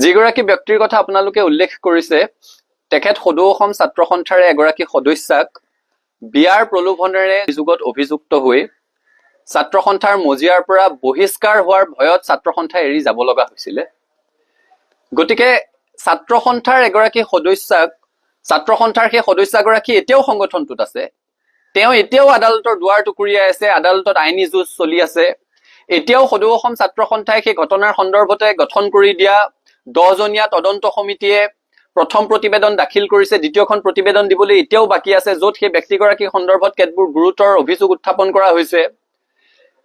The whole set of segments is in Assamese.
যিগৰাকী ব্যক্তিৰ কথা আপোনালোকে উল্লেখ কৰিছে তেখেত সদৌ অসম ছাত্ৰ সন্থাৰে এগৰাকী সদস্যাক বিয়াৰ প্ৰলোভনেৰে যুগত অভিযুক্ত হৈ ছাত্ৰ সন্থাৰ মজিয়াৰ পৰা বহিষ্কাৰ হোৱাৰ ভয়ত ছাত্ৰ সন্থা এৰি যাব লগা হৈছিলে। গতিকে ছাত্ৰ সন্থাৰ এগৰাকী সদস্যাক ছাত্ৰ সন্থাৰ সেই সদস্যগৰাকী এতিয়াও সংগঠনটোত আছে, তেওঁ এতিয়াও আদালতৰ দুৱাৰ টুকুৰিয়াই আছে, আদালতত আইনী যুঁজ চলি আছে। এতিয়াও সদৌ অসম ছাত্ৰ সন্থাই সেই ঘটনাৰ সন্দৰ্ভতে গঠন কৰি দিয়া 10জনীয়া তদন্ত সমিতিয়ে প্ৰথম প্ৰতিবেদন দাখিল কৰিছে, দ্বিতীয়খন প্ৰতিবেদন দিবলৈ এতিয়াও বাকী আছে, য'ত সেই ব্যক্তিগৰাকীৰ সন্দৰ্ভত কেতবোৰ গুৰুতৰ অভিযোগ উত্থাপন কৰা হৈছে।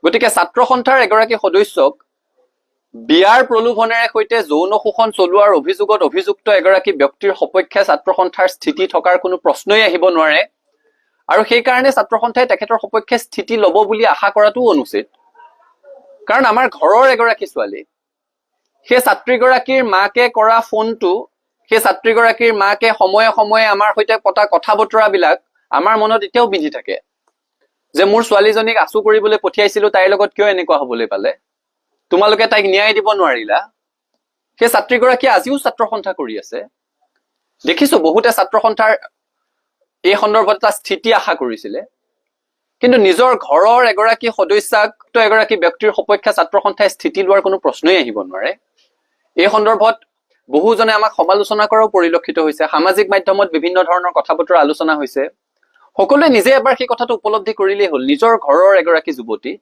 গতিকে ছাত্ৰ সন্থাৰ এগৰাকী সদস্যক বিয়াৰ প্ৰলোভনেৰে সৈতে যৌন শোষণ চলোৱাৰ অভিযোগত অভিযুক্ত এগৰাকী ব্যক্তিৰ সপক্ষে ছাত্ৰ সন্থাৰ স্থিতি থকাৰ কোনো প্ৰশ্নই আহিব নোৱাৰে, আৰু সেইকাৰণে ছাত্ৰ সন্থাই তেখেতৰ সপক্ষে স্থিতি ল'ব বুলি আশা কৰাটো অনুচিত। কাৰণ আমাৰ ঘৰৰ এগৰাকী ছোৱালী, সেই ছাত্ৰীগৰাকীৰ মাকে কৰা ফোনটো, সেই ছাত্ৰীগৰাকীৰ মাকে সময়ে সময়ে আমাৰ সৈতে পতা কথা বতৰাবিলাক আমাৰ মনত এতিয়াও বিধি থাকে যে মোৰ ছোৱালীজনীক আচু কৰিবলৈ পঠিয়াইছিলো, তাইৰ লগত কিয় এনেকুৱা হবলৈ পালে, তোমালোকে তাইক ন্যায় দিব নোৱাৰিলা। সেই ছাত্ৰীগৰাকীয়ে আজিও ছাত্ৰ সন্থা কৰি আছে। দেখিছো বহুতে ছাত্ৰ সন্থাৰ এই সন্দৰ্ভত এটা স্থিতি আশা কৰিছিলে, কিন্তু নিজৰ ঘৰৰ এগৰাকী সদস্যাক এগৰাকী ব্যক্তিৰ সপক্ষে ছাত্ৰ সন্থাই স্থিতি লোৱাৰ কোনো প্ৰশ্নই আহিব নোৱাৰে। এই সন্দৰ্ভত বহুজনে আমাক সমালোচনা কৰাও পৰিলক্ষিত হৈছে, সামাজিক মাধ্যমত বিভিন্ন ধৰণৰ কথা বতৰা আলোচনা হৈছে। সকলোৱে নিজে এবাৰ সেই কথাটো উপলব্ধি কৰিলেই হ'ল, নিজৰ ঘৰৰ এগৰাকী যুৱতী,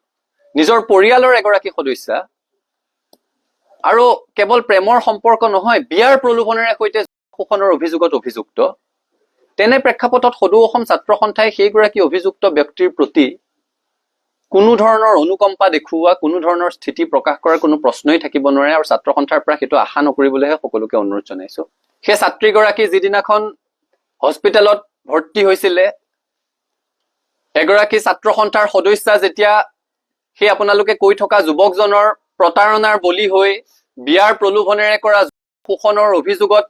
নিজৰ পৰিয়ালৰ এগৰাকী সদস্যা, আৰু কেৱল প্ৰেমৰ সম্পৰ্ক নহয়, বিয়াৰ প্ৰলোভনেৰে সৈতে শোষণৰ অভিযোগত অভিযুক্ত। তেনে প্ৰেক্ষাপটত সদৌ অসম ছাত্ৰ সন্থাই সেইগৰাকী অভিযুক্ত ব্যক্তিৰ প্ৰতি কোনো ধৰণৰ অনুকম্পা দেখুওৱা, কোনো ধৰণৰ স্থিতি প্ৰকাশ কৰাৰ কোনো প্ৰশ্নই থাকিব নোৱাৰে, আৰু ছাত্ৰ সন্থাৰ পৰা সেইটো আশা নকৰিবলৈহে সকলোকে অনুৰোধ জনাইছো। সেই ছাত্ৰীগৰাকী যিদিনাখন হস্পিটেলত ভৰ্তি হৈছিলে, এগৰাকী ছাত্ৰ সন্থাৰ সদস্যা যেতিয়া সেই আপোনালোকে কৈ থকা যুৱকজনৰ প্ৰতাৰণাৰ বলি হৈ বিয়াৰ প্ৰলোভনেৰে কৰা শোষণৰ অভিযোগত,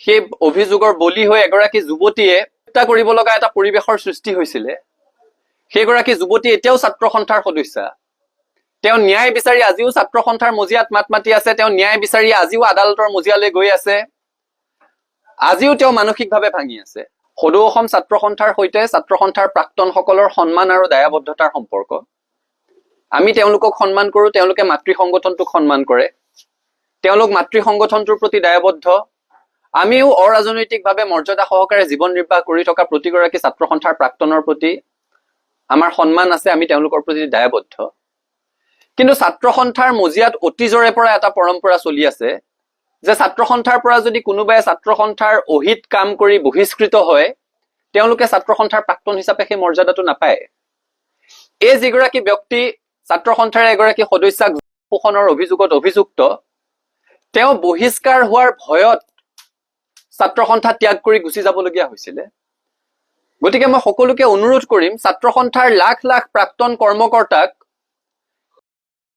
সেই অভিযোগৰ বলি হৈ এগৰাকী যুৱতীয়ে হত্যা কৰিব লগা এটা পৰিৱেশৰ সৃষ্টি হৈছিলে, সেইগৰাকী যুৱতী এতিয়াও ছাত্ৰ সন্থাৰ সদস্যা। তেওঁ ন্যায় বিচাৰি আজিও ছাত্ৰ সন্থাৰ মজিয়াত মাত মাতি আছে, তেওঁ ন্যায় বিচাৰি আজিও আদালতৰ মজিয়ালৈ গৈ আছে, আজিও তেওঁ মানসিকভাৱে ভাঙি আছে। সদৌ অসম ছাত্ৰ সন্থাৰ সৈতে ছাত্ৰ সন্থাৰ প্ৰাক্তনসকলৰ সন্মান আৰু দায়বদ্ধতাৰ সম্পৰ্ক। আমি তেওঁলোকক সন্মান কৰো, তেওঁলোকে মাতৃ সংগঠনটোক সন্মান কৰে, তেওঁলোক মাতৃ সংগঠনটোৰ প্ৰতি দায়বদ্ধ। আমিও অৰাজনৈতিকভাৱে মৰ্যাদা সহকাৰে জীৱন নিৰ্বাহ কৰি থকা প্ৰতিগৰাকী ছাত্ৰ সন্থাৰ প্ৰাক্তনৰ প্ৰতি আমাৰ সন্মান আছে, আমি তেওঁলোকৰ প্ৰতি দায়বদ্ধ। কিন্তু ছাত্ৰ সন্থাৰ মজিয়াত অতীজৰে পৰা এটা পৰম্পৰা চলি আছে যে ছাত্ৰ সন্থাৰ পৰা যদি কোনোবাই ছাত্ৰ সন্থাৰ অহিত কাম কৰি বহিষ্কৃত হয়, তেওঁলোকে ছাত্ৰ সন্থাৰ প্ৰাক্তন হিচাপে সেই মৰ্যাদাটো নাপায়। এই যিগৰাকী ব্যক্তি ছাত্ৰ সন্থাৰ এগৰাকী সদস্যাক শোষণৰ অভিযোগত অভিযুক্ত, তেওঁ বহিষ্কাৰ হোৱাৰ ভয়ত ছাত্ৰ সন্থা ত্যাগ কৰি গুচি যাবলগীয়া হৈছিলে। গতিকে মই সকলোকে অনুৰোধ কৰিম, ছাত্ৰ সন্থাৰ লাখ লাখ প্ৰাক্তন কৰ্মকৰ্তাক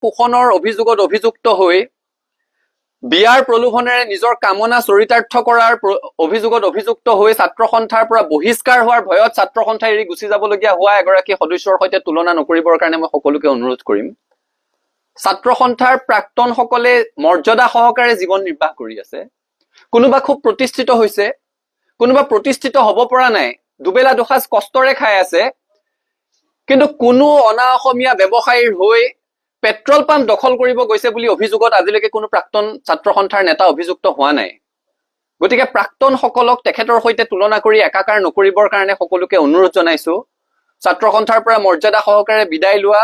শোষণৰ অভিযোগত অভিযুক্ত হৈ বিয়াৰ প্ৰলোভনেৰে নিজৰ কামনা চৰিতাৰ্থ কৰাৰ অভিযোগত অভিযুক্ত হৈ ছাত্ৰ সন্থাৰ পৰা বহিষ্কাৰ হোৱাৰ ভয়ত ছাত্ৰ সন্থা এৰি গুচি যাবলগীয়া হোৱা এগৰাকী সদস্যৰ সৈতে তুলনা নকৰিবৰ কাৰণে মই সকলোকে অনুৰোধ কৰিম। ছাত্ৰ সন্থাৰ প্ৰাক্তন সকলে মৰ্যাদা সহকাৰে জীৱন নিৰ্বাহ কৰি আছে, কোনোবা খুব প্ৰতিষ্ঠিত হৈছে, কোনোবা প্ৰতিষ্ঠিত হব পৰা নাই, দুবেলা দুসাঁজ কষ্টৰে খাই আছে, কিন্তু কোনো অনা অসমীয়া ব্যৱসায়ীৰ হৈ পেট্ৰল পাম্প দখল কৰিব গৈছে বুলি অভিযোগত আজিলৈকে কোনো প্ৰাক্তন ছাত্ৰ সন্থাৰ নেতা অভিযুক্ত হোৱা নাই। গতিকে প্ৰাক্তন সকলক তেখেতৰ সৈতে তুলনা কৰি একাকাৰ নকৰিবৰ কাৰণে সকলোকে অনুৰোধ জনাইছো। ছাত্ৰ সন্থাৰ পৰা মৰ্যাদা সহকাৰে বিদায় লোৱা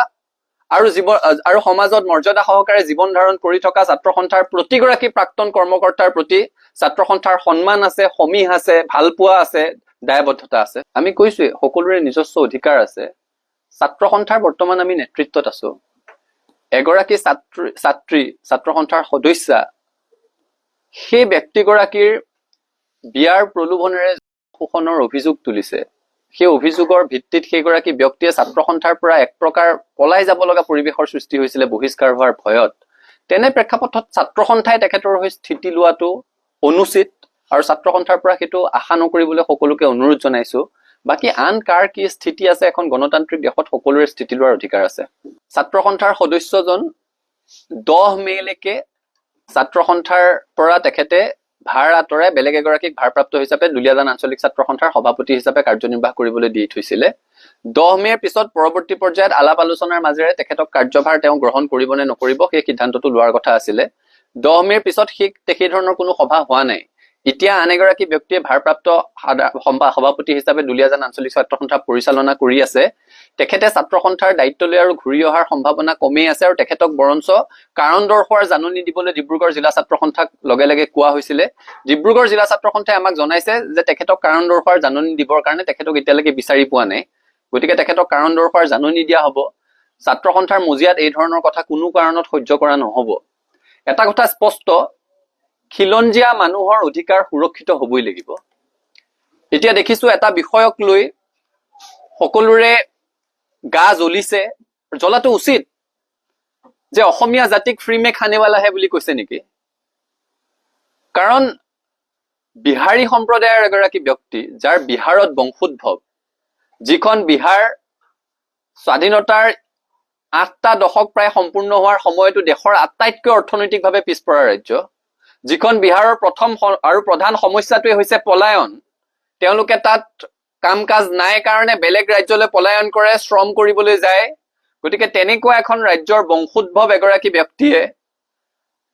আৰু সমাজত মৰ্যাদা সহকাৰে জীৱন ধাৰণ কৰি থকা ছাত্ৰ সন্থাৰ প্ৰতিগৰাকী প্ৰাক্তন কৰ্মকৰ্তাৰ প্ৰতি ছাত্ৰ সন্থাৰ সন্মান আছে, সমীহ আছে, ভালপোৱা আছে, দায়বদ্ধতা আছে। আমি কৈছোৱে সকলোৰে নিজস্ব অধিকাৰ আছে। ছাত্ৰ সন্থাৰ বৰ্তমান আমি নেতৃত্বত আছো। এগৰাকী ছাত্ৰ সন্থাৰ সদস্যা সেই ব্যক্তিগৰাকীৰ বিয়াৰ প্ৰলোভনেৰে শোষণৰ অভিযোগ তুলিছে, সেই অভিযোগৰ ভিত্তিত সেইগৰাকী ব্যক্তিয়ে ছাত্ৰ সন্থাৰ পৰা এক প্ৰকাৰ পলাই যাব লগা পৰিৱেশৰ সৃষ্টি হৈছিলে বহিষ্কাৰ হোৱাৰ ভয়ত। তেনে প্ৰেক্ষাপটত ছাত্ৰ সন্থাই তেখেতৰ হৈ স্থিতি লোৱাটো অনুচিত, আৰু ছাত্ৰ সন্থাৰ পৰা সেইটো আশা নকৰিবলৈ সকলোকে অনুৰোধ জনাইছো। বাকী আন কাৰ কি স্থিতি আছে, এখন গণতান্ত্ৰিক দেশত সকলোৰে স্থিতি লোৱাৰ অধিকাৰ আছে। ছাত্ৰ সন্থাৰ সদস্যজন 10 মেলৈকে ছাত্ৰ সন্থাৰ পৰা তেখেতে ভাৰ আঁতৰাই বেলেগ এগৰাকীক ভাৰপ্ৰাপ্ত হিচাপে দুলীয়াজান আঞ্চলিক ছাত্ৰ সন্থাৰ সভাপতি হিচাপে কাৰ্যনিৰ্বাহ কৰিবলৈ দি থৈছিলে। 10 মেৰ পিছত পৰৱৰ্তী পৰ্যায়ত আলাপ আলোচনাৰ মাজেৰে তেখেতক কাৰ্যভাৰ তেওঁ গ্ৰহণ কৰিব নে নকৰিব সেই সিদ্ধান্তটো লোৱাৰ কথা আছিলে। 10 মেৰ পিছত সেই ধৰণৰ কোনো সভা হোৱা নাই। এতিয়া আন এগৰাকী ব্যক্তিয়ে ভাৰপ্ৰাপ্ত সভাপতি হিচাপে দুলীয়াজান আঞ্চলিক ছাত্ৰ সন্থা পৰিচালনা কৰি আছে। তেখেতে ছাত্ৰ সন্থাৰ দায়িত্ব লৈ আৰু ঘূৰি অহাৰ সম্ভাৱনা কমেই আছে আৰু তেখেতক বৰঞ্চ কাৰণ দৰ্শোৱাৰ জাননী দিবলৈ ডিব্ৰুগড় জিলা ছাত্ৰ সন্থাক লগে লগে কোৱা হৈছিলে। ডিব্ৰুগড় জিলা ছাত্ৰ সন্থাই আমাক জনাইছে যে তেখেতক কাৰণ দৰ্শোৱাৰ জাননী দিবৰ কাৰণে তেখেতক এতিয়ালৈকে বিচাৰি পোৱা নাই। গতিকে তেখেতক কাৰণ দৰ্শোৱাৰ জাননী দিয়া হ'ব। ছাত্ৰ সন্থাৰ মজিয়াত এই ধৰণৰ কথা কোনো কাৰণত সহ্য কৰা নহ'ব। এটা কথা স্পষ্ট, খিলঞ্জীয়া মানুহৰ অধিকাৰ সুৰক্ষিত হ'বই লাগিব। এতিয়া দেখিছো এটা বিষয়ক লৈ সকলোৰে গা জ্বলিছে, জ্বলাটো উচিত, যে অসমীয়া জাতিক ফ্ৰী মে খানেৱালাহে বুলি কৈছে নেকি? কাৰণ বিহাৰী সম্প্ৰদায়ৰ এগৰাকী ব্যক্তি, যাৰ বিহাৰত বংশোদ্ভৱ, যিখন বিহাৰ স্বাধীনতাৰ 8টা দশক প্ৰায় সম্পূৰ্ণ হোৱাৰ সময়তো দেশৰ আটাইতকৈ অৰ্থনৈতিকভাৱে পিছপৰা ৰাজ্য, যিখন বিহাৰৰ প্ৰথম আৰু প্ৰধান সমস্যাটোৱে হৈছে পলায়ন। তেওঁলোকে তাত কাম কাজ নাই কাৰণে বেলেগ ৰাজ্যলৈ পলায়ন কৰে, শ্ৰম কৰিবলৈ যায়। গতিকে তেনেকুৱা এখন ৰাজ্যৰ বংশোদ্ভৱ এগৰাকী ব্যক্তিয়ে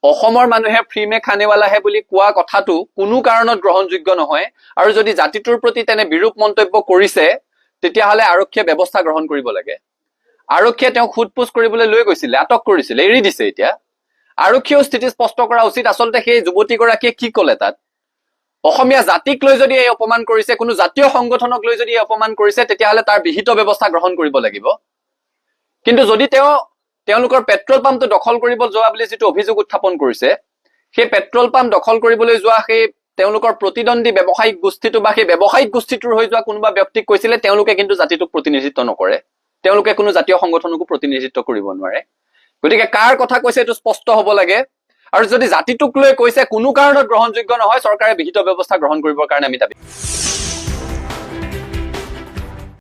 অসমৰ মানুহে ফ্ৰী মে খানেৱালাহে বুলি কোৱা কথাটো কোনো কাৰণত গ্ৰহণযোগ্য নহয়। আৰু যদি জাতিটোৰ প্ৰতি তেনে বিৰূপ মন্তব্য কৰিছে তেতিয়াহ'লে আৰক্ষীয়ে ব্যৱস্থা গ্ৰহণ কৰিব লাগে। আৰক্ষীয়ে তেওঁক সোধপোছ কৰিবলৈ লৈ গৈছিলে, আটক কৰিছিলে, এৰি দিছে এতিয়া। আৰক্ষীয়েও স্থিতি স্পষ্ট কৰা উচিত, আচলতে সেই যুৱতীগৰাকীয়ে কি ক'লে তাত। অসমীয়া জাতিক লৈ যদি এই অপমান কৰিছে, কোনো জাতীয় সংগঠনক লৈ যদি এই অপমান কৰিছে, তেতিয়াহ'লে তাৰ বিহিত ব্যৱস্থা গ্ৰহণ কৰিব লাগিব। কিন্তু যদি তেওঁলোকৰ পেট্ৰল পাম্পটো দখল কৰিব যোৱা বুলি যিটো অভিযোগ উত্থাপন কৰিছে, সেই পেট্ৰল পাম্প দখল কৰিবলৈ যোৱা সেই তেওঁলোকৰ প্ৰতিদ্বন্দ্বী ব্যৱসায়িক গোষ্ঠীটো বা সেই ব্যৱসায়িক গোষ্ঠীটোৰ হৈ যোৱা কোনোবা ব্যক্তিক কৈছিলে, তেওঁলোকে কিন্তু জাতিটোক প্ৰতিনিধিত্ব নকৰে, তেওঁলোকে কোনো জাতীয় সংগঠনকো প্ৰতিনিধিত্ব কৰিব নোৱাৰে। গতিকে কাৰ কথা কৈছে এইটো স্পষ্ট হ'ব লাগে। আৰু যদি জাতিটোক লৈ কৈছে কোনো কাৰণত গ্ৰহণযোগ্য নহয়, চৰকাৰে বিহিত ব্যৱস্থা গ্ৰহণ কৰিবৰ কাৰণে আমি দাবী